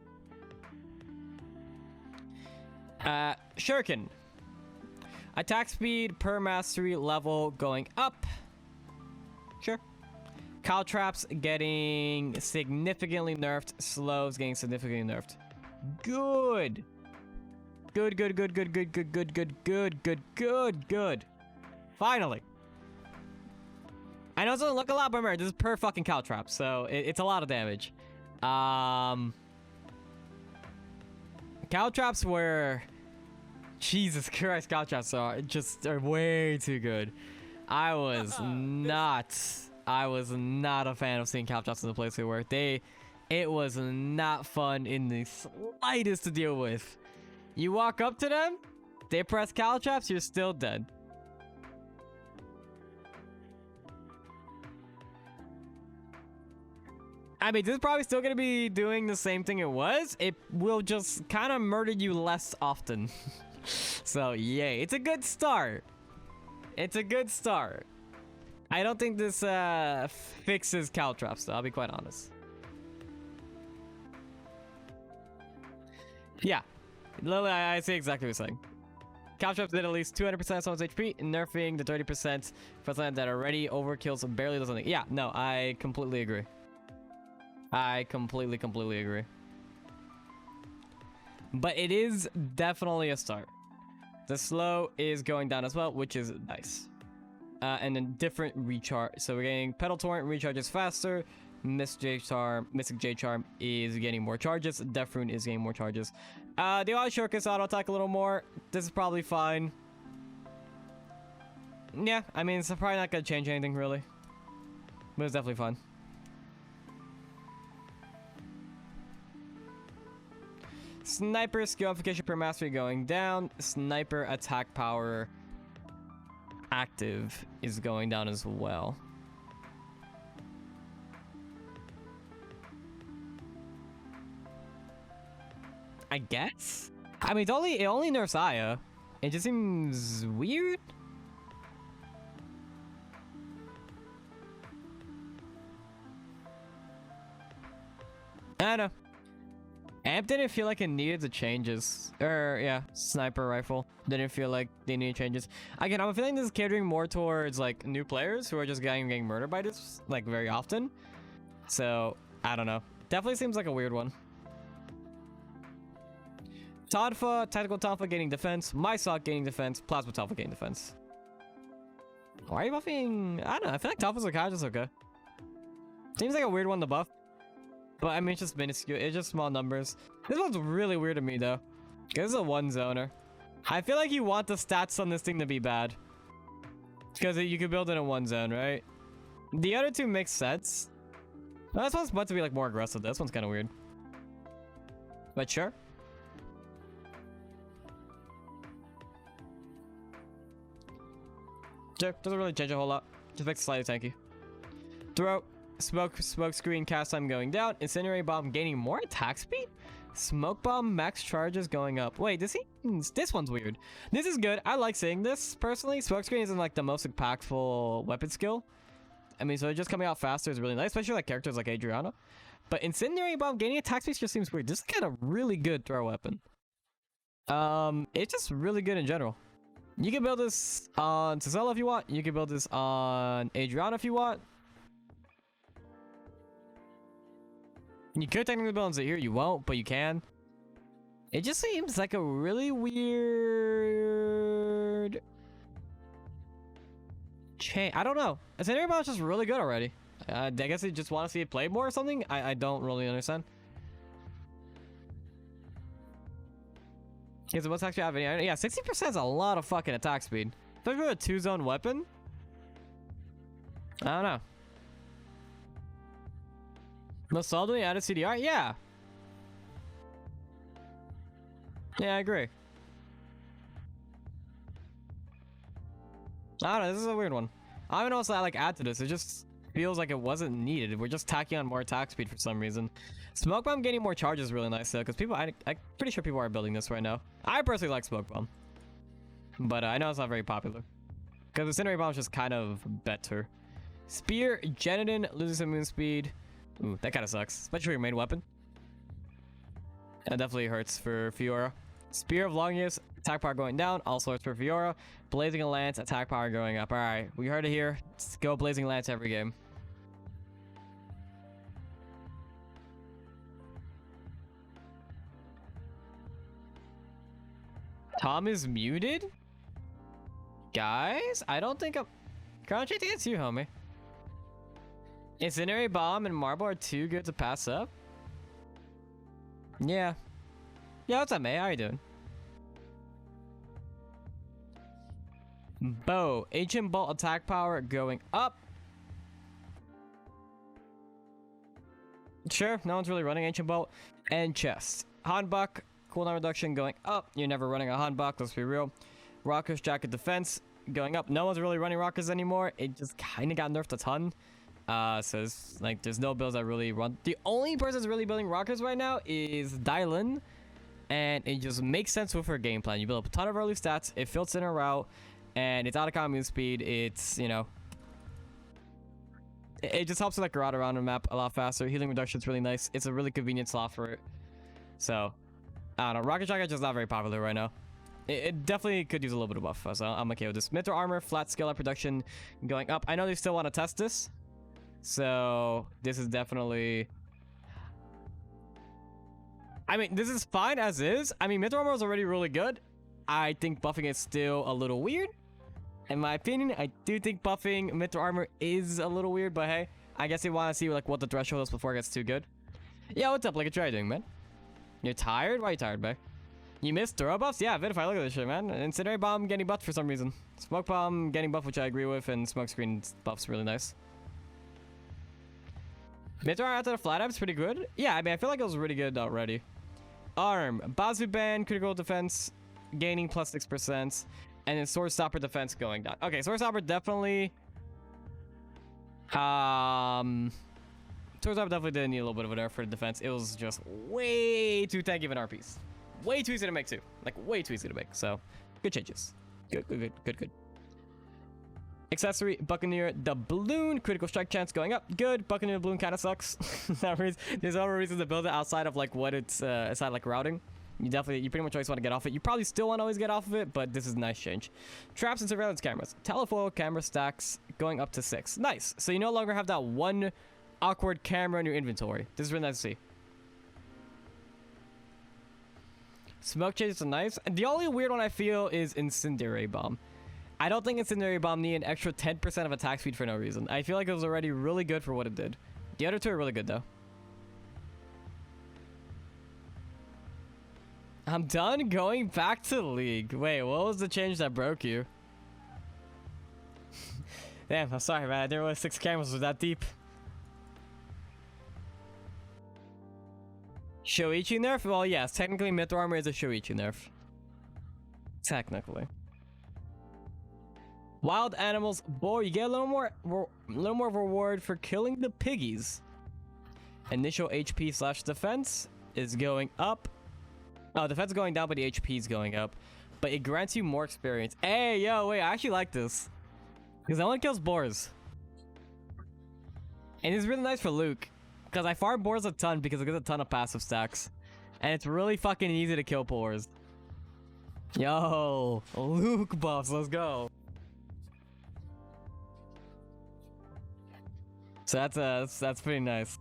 Shuriken. Attack speed per mastery level going up. Sure. Caltrops getting significantly nerfed. Slows getting significantly nerfed. Good. Good. Finally. I know it doesn't look a lot, but remember, this is per fucking caltrop, so it's a lot of damage. Caltrops were... Jesus Christ, caltrops are way too good. I was not a fan of seeing caltrops in the place they were. It was not fun in the slightest to deal with. You walk up to them, they press caltrops, you're still dead. I mean, this is probably still going to be doing the same thing it was. It will just kind of murder you less often. So, yay. It's a good start. It's a good start. I don't think this fixes caltrops, though. I'll be quite honest. Yeah. Literally, I see exactly what you're saying. Caltrops did at least 200% of someone's HP, nerfing the 30% for something that already overkills and barely does anything. Yeah, no, I completely agree. I completely agree. But it is definitely a start. The slow is going down as well, which is nice. And then different recharge. So we're getting Pedal Torrent recharges faster. Mystic J Charm is getting more charges. Death Rune is getting more charges. The auto shortcuts auto attack a little more. This is probably fine. Yeah, I mean, it's probably not gonna change anything really, but it's definitely fun. Sniper skill amplification per mastery going down. Sniper attack power active is going down as well. I guess. I mean, it only nerfs Aya. It just seems weird. I don't know. Amp didn't feel like it needed the changes. Yeah, sniper rifle didn't feel like they needed changes. Again, I'm feeling this is catering more towards like new players who are just getting murdered by this like very often. So I don't know. Definitely seems like a weird one. Tonfa, tactical Tonfa gaining defense, Mysok gaining defense, Plasma Tonfa gaining defense. Why are you buffing? I don't know. I feel like Tonfa's okay, just okay. Seems like a weird one to buff. But I mean, it's just minuscule. It's just small numbers. This one's really weird to me though. This is a one zoner. I feel like you want the stats on this thing to be bad. Because you could build it in one zone, right? The other two make sense. Well, this one's meant to be like more aggressive. This one's kind of weird. But sure. Sure, doesn't really change a whole lot. Just makes it slightly tanky. Throw, smoke screen, cast time going down. Incinerate bomb gaining more attack speed. Smoke bomb max charges going up. Wait, this one's weird. This is good. I like seeing this personally. Smoke screen isn't like the most impactful weapon skill. I mean, so just coming out faster is really nice, especially like characters like Adriana. But Incendiary Bomb gaining attack speed just seems weird. This is kind of really good throw weapon. It's just really good in general. You can build this on Sylvia if you want. You can build this on Adriana if you want. You could technically build it here. You won't, but you can. It just seems like a really weird change. I don't know. Incendiary Bomb is just really good already. I guess they just want to see it play more or something. I don't really understand. Is it what's actually happening? Yeah, 60% is a lot of fucking attack speed. Especially with a 2-zone weapon. I don't know. Most solidly added CDR? Yeah. Yeah, I agree. I don't know, this is a weird one. I don't know what to like add to this. It just feels like it wasn't needed. We're just tacking on more attack speed for some reason. Smoke bomb getting more charges is really nice though, because people, I'm pretty sure people are building this right now. I personally like smoke bomb, but I know it's not very popular because incendiary bomb is just kind of better. Spear Genadin loses some moon speed. Ooh, that kind of sucks, especially for your main weapon. That definitely hurts for Fiora. Spear of Longius, attack power going down, also hurts for Fiora. Blazing Lance, attack power going up. All right, we heard it here. Let's go Blazing Lance every game. Tom is muted? Guys, I don't think I'm... Crouching against you, homie. Incendiary Bomb and Marble are too good to pass up? Yeah. Yeah, what's up, mate? How you doing? Bow. Ancient Bolt attack power going up. Sure, no one's really running Ancient Bolt. And Chest. Hanbok. Cooldown reduction going up. You're never running a Hanbok, let's be real. Rockers Jacket defense going up. No one's really running Rockers anymore. It just kind of got nerfed a ton. So it's, like there's no builds that really run. The only person that's really building Rockers right now is Dylan. And it just makes sense with her game plan. You build up a ton of early stats. It fits in her route. And it's out of commune speed. It's, you know, it just helps with like route around the map a lot faster. Healing reduction is really nice. It's a really convenient slot for it. So I don't know. Rocket Jacket is just not very popular right now. It definitely could use a little bit of buff, so I'm okay with this. Mithril armor, flat scale up production going up. I know they still want to test this, so this is definitely... I mean, this is fine as is. I mean, Mithril armor is already really good. I think buffing it still a little weird. In my opinion, I do think buffing Mithril armor is a little weird, but hey, I guess you want to see like what the threshold is before it gets too good. Yeah, what's up? Like, what are you doing, man? You're tired? Why are you tired, babe? You missed throw buffs? Yeah, Vidify, look at this shit, man. Incendiary Bomb getting buffed for some reason. Smoke Bomb getting buffed, which I agree with, and Smoke Screen buff's really nice. Mithril after the flat app's pretty good. Yeah, I mean, I feel like it was really good already. Arm, Bazu Band, critical defense, gaining plus 6%, and then Sword Stopper defense going down. Okay, Sword Stopper definitely... Sword Stopper definitely did need a little bit of an nerf for the defense. It was just way too tanky of an R piece. Way too easy to make too. Like, way too easy to make. So, good changes. Good. Accessory, Buccaneer, the Balloon, critical strike chance going up. Good. Buccaneer Balloon kind of sucks. There's no reason to build it outside of like what it's outside like routing. You pretty much always want to get off it. You probably still want to always get off of it, but this is a nice change. Traps and surveillance cameras. Telefoil camera stacks going up to 6. Nice. So you no longer have that one awkward camera in your inventory. This is really nice to see. Smoke changes are nice. The only weird one I feel is Incendiary Bomb. I don't think Incendiary Bomb need an extra 10% of attack speed for no reason. I feel like it was already really good for what it did. The other two are really good though. I'm done going back to League. Wait, what was the change that broke you? Damn, I'm sorry, man. I didn't realize 6 cameras was that deep. Shoichi nerf? Well, yes. Technically, Myth Armor is a Shoichi nerf. Technically. Wild animals. Boy, you get a little more reward for killing the piggies. Initial HP slash defense is going up. Oh, defense is going down, but the HP is going up. But it grants you more experience. Hey, yo, wait, I actually like this. Because that one kills boars. And it's really nice for Luke. Because I farm boars a ton because it gives a ton of passive stacks. And it's really fucking easy to kill boars. Yo, Luke buffs, let's go. So that's pretty nice.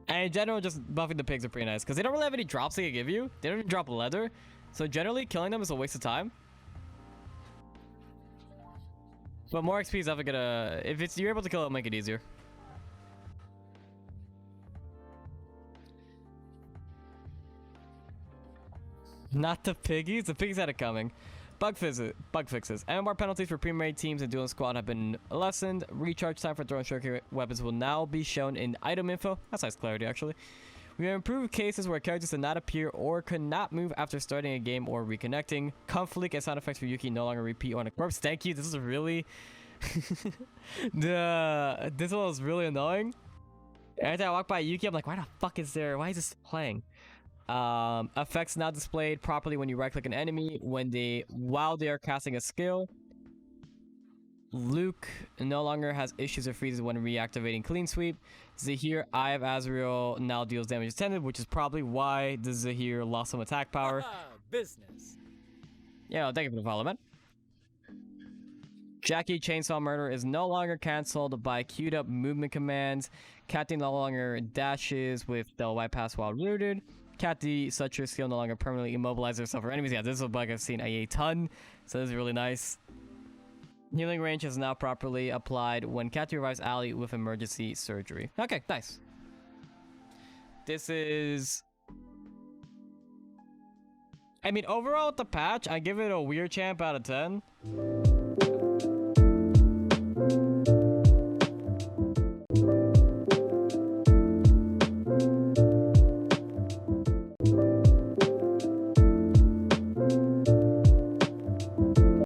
And in general, just buffing the pigs are pretty nice. Because they don't really have any drops they can give you. They don't even drop leather. So generally, killing them is a waste of time. But more XP is definitely gonna... If you're able to kill it, it'll make it easier. Not the piggies? The piggies had it coming. Bug fixes. MMR penalties for pre-made teams and dueling squad have been lessened. Recharge time for throwing shuriken weapons will now be shown in item info. That's nice clarity, actually. We have improved cases where characters did not appear or could not move after starting a game or reconnecting. Conflict and sound effects for Yuki no longer repeat on a corpse. Thank you. This is really... This one was really annoying. Every time I walk by Yuki, I'm like, why the fuck is there? Why is this playing? Effects now displayed properly when you right click an enemy while they are casting a skill. Luke no longer has issues or freezes when reactivating clean sweep. Zahir, Eye of Azrael now deals damage intended, which is probably why the Zahir lost some attack power. Business. Yeah, thank you for the follow, man. Jackie Chainsaw Murder is no longer cancelled by queued up movement commands. Cathy no longer dashes with the Y pass while rooted. Cathy, such your skill no longer permanently immobilizes herself or enemies. Yeah, this is a bug I've seen a ton, so this is really nice. Healing range is now properly applied when Cathy revives Ali with emergency surgery. Okay, nice. This is... I mean, overall with the patch, I give it a weird champ out of 10.